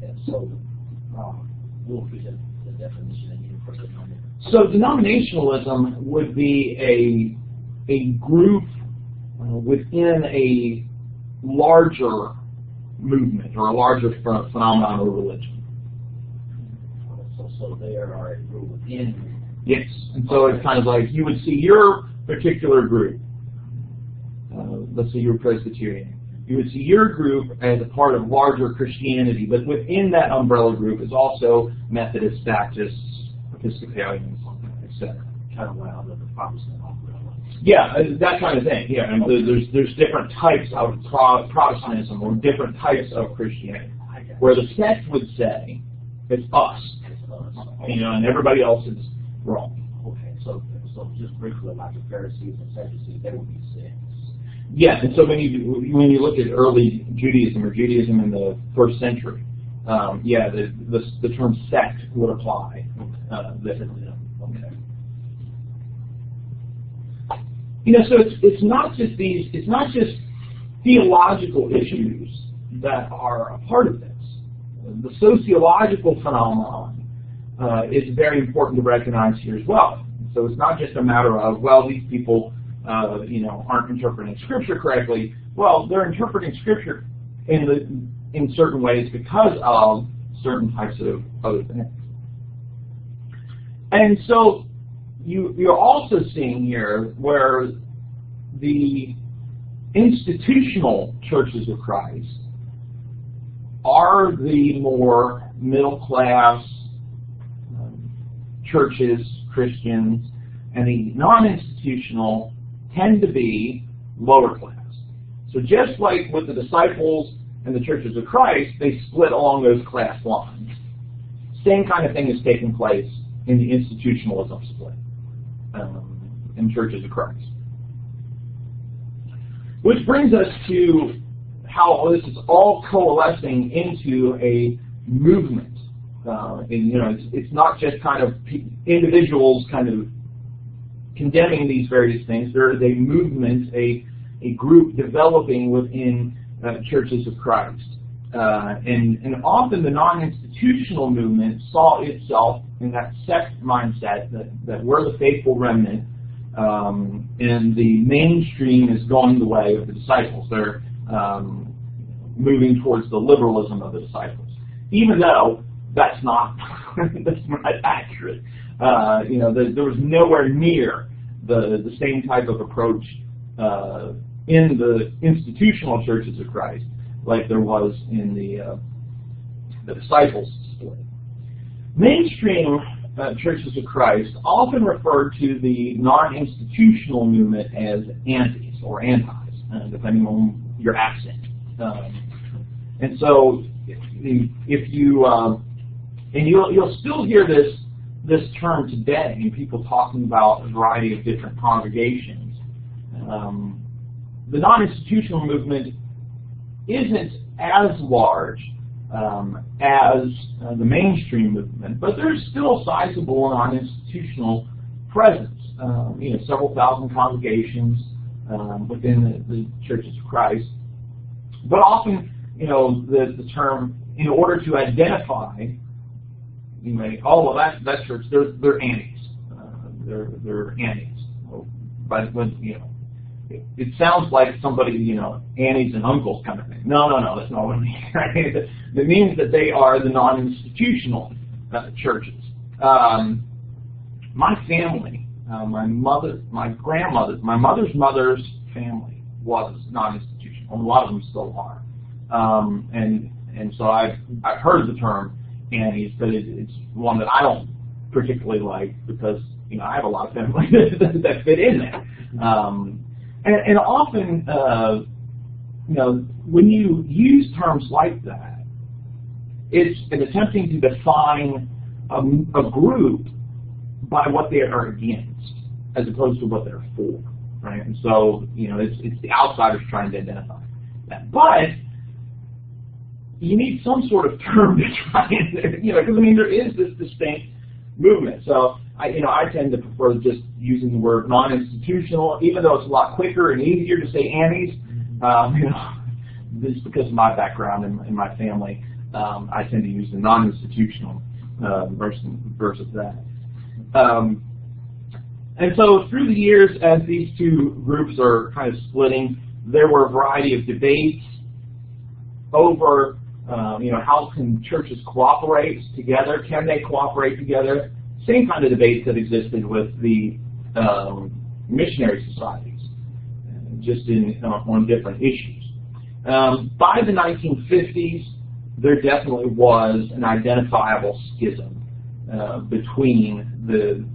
And so we'll present the definition again for the moment. So denominationalism would be a group within a larger movement or a larger phenomenon or religion. So there are a group within. Yes, and so it's kind of like you would see your particular group. Let's say you're Presbyterian. You would see your group as a part of larger Christianity, but within that umbrella group is also Methodists, Baptists, Episcopalians, etc. Kind of went under the Protestant umbrella. Yeah, that kind of thing. Yeah, and there's different types of Protestantism or different types of Christianity, where the sect would say it's us, and everybody else is wrong. Okay, so just briefly about the Pharisees and Sadducees, they would be sects. Yeah, and so when you look at early Judaism or Judaism in the first century, the term sect would apply. Okay. So it's not just theological issues that are a part of this. The sociological phenomenon is very important to recognize here as well. So it's not just a matter of, well, these people aren't interpreting Scripture correctly. Well, they're interpreting Scripture in certain ways because of certain types of other things. And so you're also seeing here where the institutional churches of Christ are the more middle-class churches, Christians, and the non-institutional tend to be lower class. So just like with the disciples and the churches of Christ, they split along those class lines. Same kind of thing is taking place in the institutionalism split in churches of Christ. Which brings us to how this is all coalescing into a movement. It's not just kind of individuals kind of condemning these various things. There is a movement, a group developing within churches of Christ. And often the non-institutional movement saw itself in that sect mindset that we're the faithful remnant, and the mainstream is going the way of the disciples. They're moving towards the liberalism of the disciples, even though that's not accurate. There was nowhere near the same type of approach in the institutional churches of Christ like there was in the disciples split. Mainstream churches of Christ often refer to the non-institutional movement as antis or antis, depending on your accent. And so, if you and you'll still hear this term today, and people talking about a variety of different congregations. The non-institutional movement isn't as large as the mainstream movement, but there's still a sizable non-institutional presence. Several thousand congregations within the churches of Christ. But often, the term, in order to identify, that church, they're antis. They're antis. But it sounds like somebody, aunties and uncles kind of thing. No, that's not what it means. Right? It means that they are the non-institutional churches. My family, my mother's mother's family was non-institutional. A lot of them still are. And so I've heard the term antis, but it's one that I don't particularly like because I have a lot of family that fit in there. And often, when you use terms like that, it's an attempting to define a group by what they are against, as opposed to what they're for, right? And so, it's the outsiders trying to identify that. But you need some sort of term to try and, because there is this distinct movement. So I tend to prefer just using the word non-institutional, even though it's a lot quicker and easier to say antis. This is because of my background and my family. I tend to use the non-institutional versus that. And so through the years, as these two groups are kind of splitting, there were a variety of debates over, how can churches cooperate together? Can they cooperate together? Same kind of debates that existed with the missionary societies, just on different issues. By the 1950s, there definitely was an identifiable schism between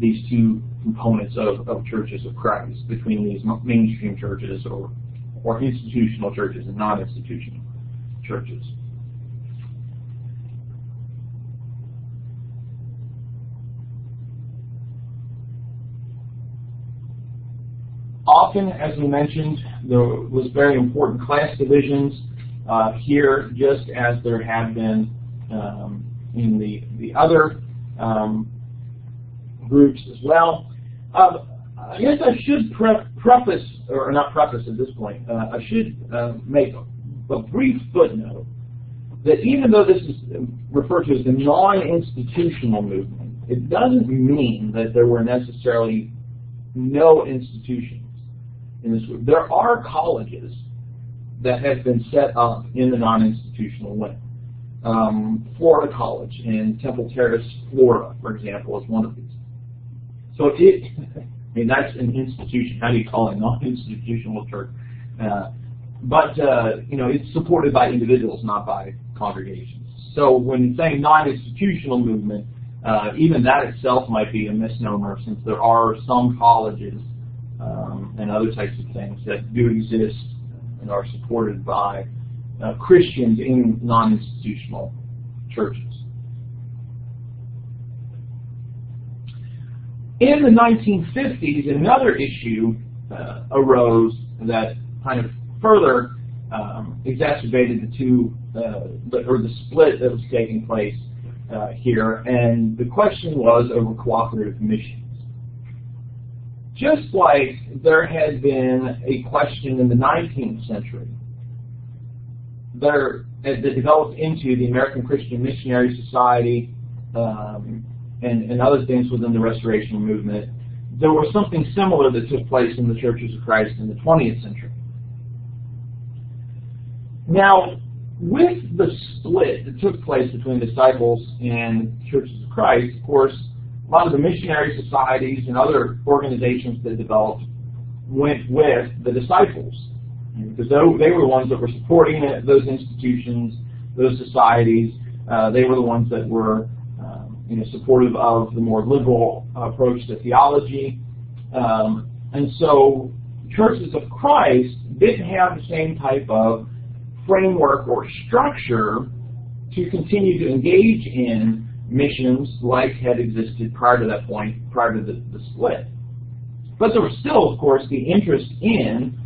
these two components of churches of Christ, between these mainstream churches or institutional churches and non-institutional churches. Often, as we mentioned, there was very important class divisions here, just as there had been in the other groups as well. I guess I should preface, or not preface at this point, I should make a brief footnote that even though this is referred to as the non-institutional movement, it doesn't mean that there were necessarily no institutions in this group. There are colleges that have been set up in the non-institutional wing. Florida College in Temple Terrace, Florida, for example, is one of these. So that's an institution. How do you call it? Non-institutional church. But it's supported by individuals, not by congregations. So when saying non-institutional movement, even that itself might be a misnomer, since there are some colleges and other types of things that do exist and are supported by Christians in non-institutional churches. In the 1950s, another issue arose that kind of further exacerbated the split that was taking place here, and the question was over cooperative missions. Just like there had been a question in the 19th century that developed into the American Christian Missionary Society and other things within the Restoration Movement, there was something similar that took place in the Churches of Christ in the 20th century. Now, with the split that took place between disciples and Churches of Christ, of course, a lot of the missionary societies and other organizations that developed went with the disciples, because they were the ones that were supporting those institutions, those societies. They were the ones that were supportive of the more liberal approach to theology. And so Churches of Christ didn't have the same type of framework or structure to continue to engage in missions like had existed prior to that point, prior to the split. But there was still, of course, the interest in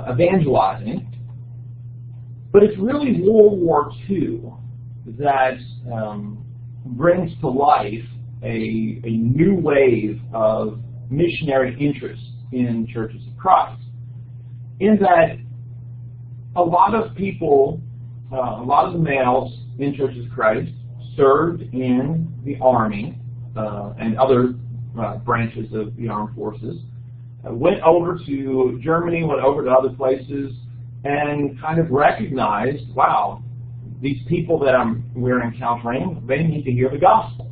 evangelizing. But it's really World War II that brings to life a new wave of missionary interest in Churches of Christ, in that a lot of people, a lot of the males in Churches of Christ served in the Army and other branches of the armed forces, went over to Germany, went over to other places, and kind of recognized, wow, these people that we're encountering, they need to hear the gospel.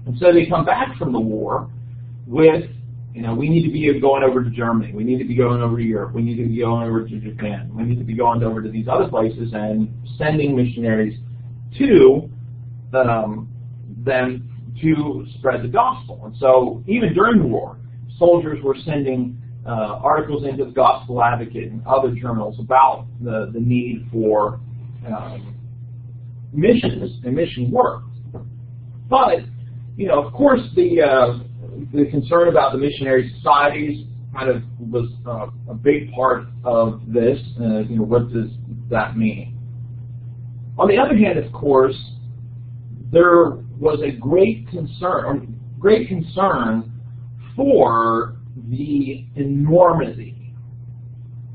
And so they come back from the war with, we need to be going over to Germany, we need to be going over to Europe, we need to be going over to Japan, we need to be going over to these other places and sending missionaries to them to spread the gospel. And so even during the war, soldiers were sending articles into the Gospel Advocate and other journals about the need for missions and mission work. But, of course, the concern about the missionary societies kind of was a big part of this. What does that mean? On the other hand, of course, there was a great concern for the enormity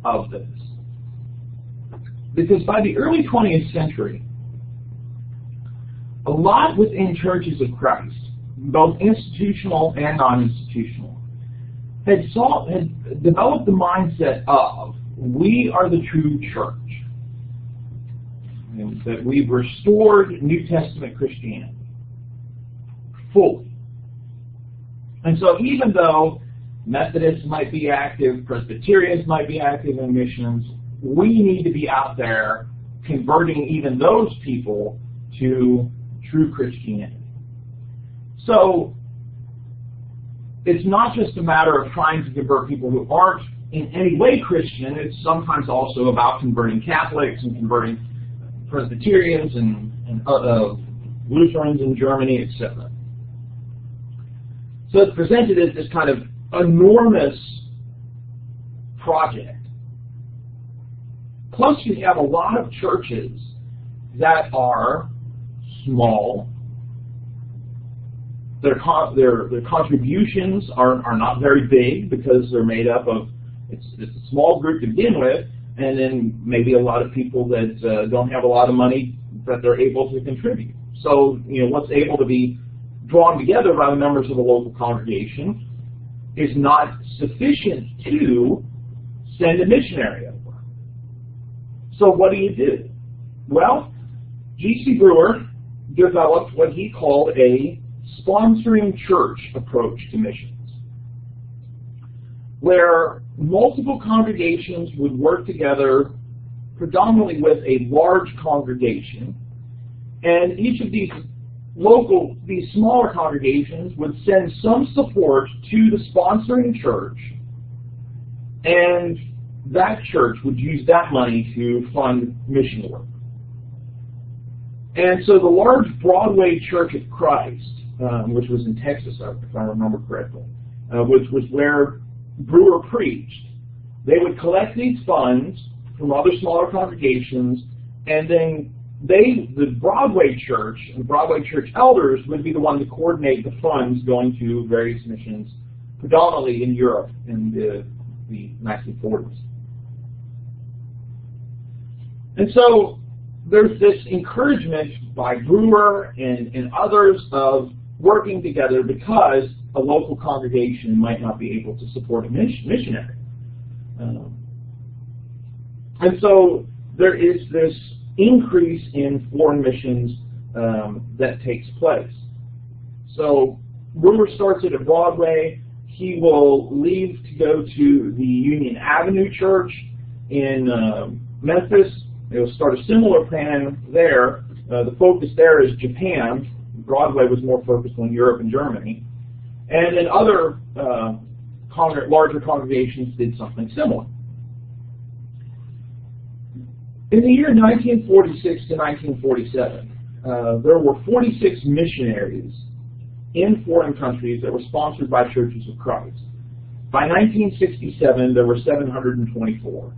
of this. Because by the early 20th century, a lot within churches of Christ, both institutional and non-institutional, had developed the mindset of, we are the true church. And that we've restored New Testament Christianity fully. And so even though Methodists might be active, Presbyterians might be active in missions, we need to be out there converting even those people to true Christianity. So it's not just a matter of trying to convert people who aren't in any way Christian. It's sometimes also about converting Catholics and converting Presbyterians and Lutherans in Germany, etc. So it's presented as this kind of enormous project. Plus, you have a lot of churches that are small. Their contributions are not very big because they're made up of, it's a small group to begin with, and then maybe a lot of people that don't have a lot of money that they're able to contribute. So, what's able to be drawn together by the members of the local congregation is not sufficient to send a missionary over. So what do? Well, G.C. Brewer developed what he called a sponsoring church approach to missions, where multiple congregations would work together predominantly with a large congregation, and each of these smaller congregations would send some support to the sponsoring church, and that church would use that money to fund mission work. And so the large Broadway Church of Christ, which was in Texas, if I remember correctly, which was where Brewer preached, they would collect these funds from other smaller congregations, and then the Broadway Church and Broadway Church elders would be the one to coordinate the funds going to various missions, predominantly in Europe in the 1940s. And so there's this encouragement by Brewer and others of working together because a local congregation might not be able to support a missionary. And so there is this increase in foreign missions that takes place. So Brewer starts it at Broadway. He will leave to go to the Union Avenue Church in Memphis. He'll start a similar plan there. The focus there is Japan. Broadway was more focused on Europe and Germany. And then other larger congregations did something similar. In the year 1946 to 1947, there were 46 missionaries in foreign countries that were sponsored by Churches of Christ. By 1967, there were 724.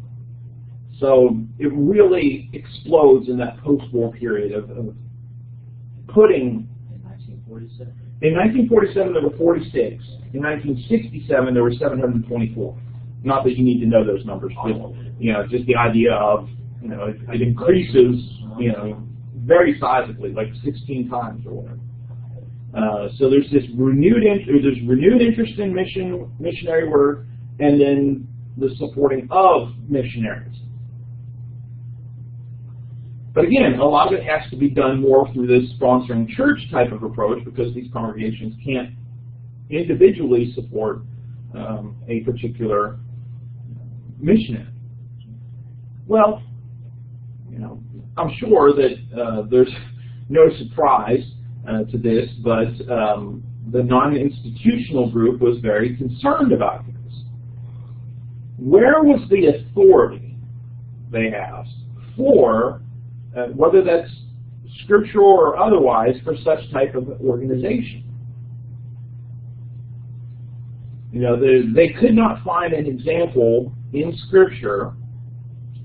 So it really explodes in that post-war period of putting... In 1947, there were 46. In 1967, there were 724. Not that you need to know those numbers, but just the idea of it increases very sizably, like 16 times or whatever. So there's this renewed interest in missionary work, and then the supporting of missionaries. But again, a lot of it has to be done more through this sponsoring church type of approach because these congregations can't individually support a particular missionary. Well, I'm sure that there's no surprise to this, but the non-institutional group was very concerned about this. Where was the authority, they asked, for whether that's scriptural or otherwise, for such type of organization? They could not find an example in Scripture.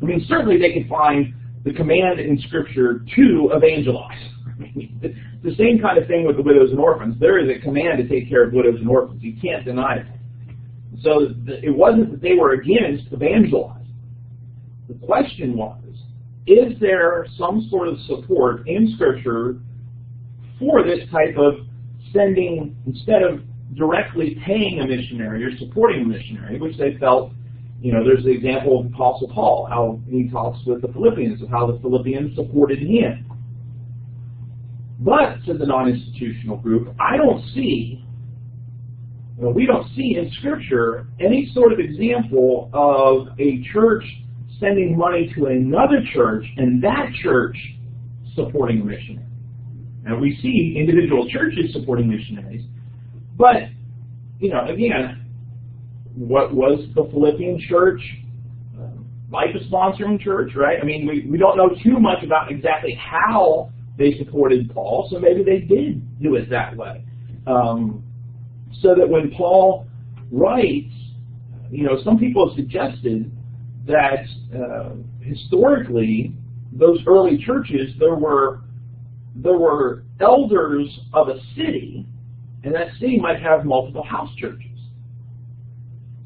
I mean, certainly they could find the command in Scripture to evangelize. The same kind of thing with the widows and orphans. There is a command to take care of widows and orphans. You can't deny that. So it wasn't that they were against evangelizing. The question was, is there some sort of support in Scripture for this type of sending, instead of directly paying a missionary or supporting a missionary, which they felt, there's the example of Apostle Paul, how he talks with the Philippians, of how the Philippians supported him. But, to the non-institutional group, we don't see in Scripture any sort of example of a church sending money to another church and that church supporting a missionary. Now, we see individual churches supporting missionaries, but, again, what was the Philippian church like a sponsoring church, right? I mean, we don't know too much about exactly how they supported Paul, so maybe they did do it that way. So that when Paul writes, some people have suggested that historically, those early churches, there were elders of a city, and that city might have multiple house churches.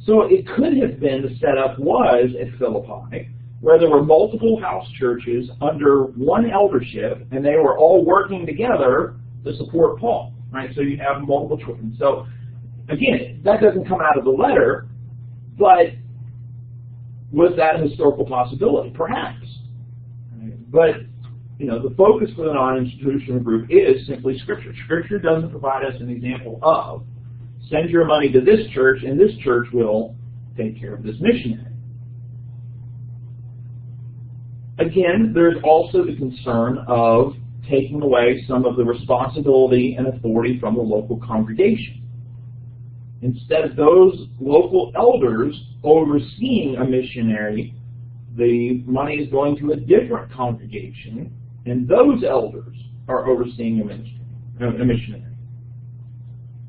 So it could have been, the setup was at Philippi, where there were multiple house churches under one eldership, and they were all working together to support Paul, right? So you have multiple children. So again, that doesn't come out of the letter, but was that a historical possibility? Perhaps. But, the focus for the non-institutional group is simply Scripture. Scripture doesn't provide us an example of, send your money to this church, and this church will take care of this missionary. Again, there's also the concern of taking away some of the responsibility and authority from the local congregation. Instead of those local elders overseeing a missionary, the money is going to a different congregation, and those elders are overseeing a missionary.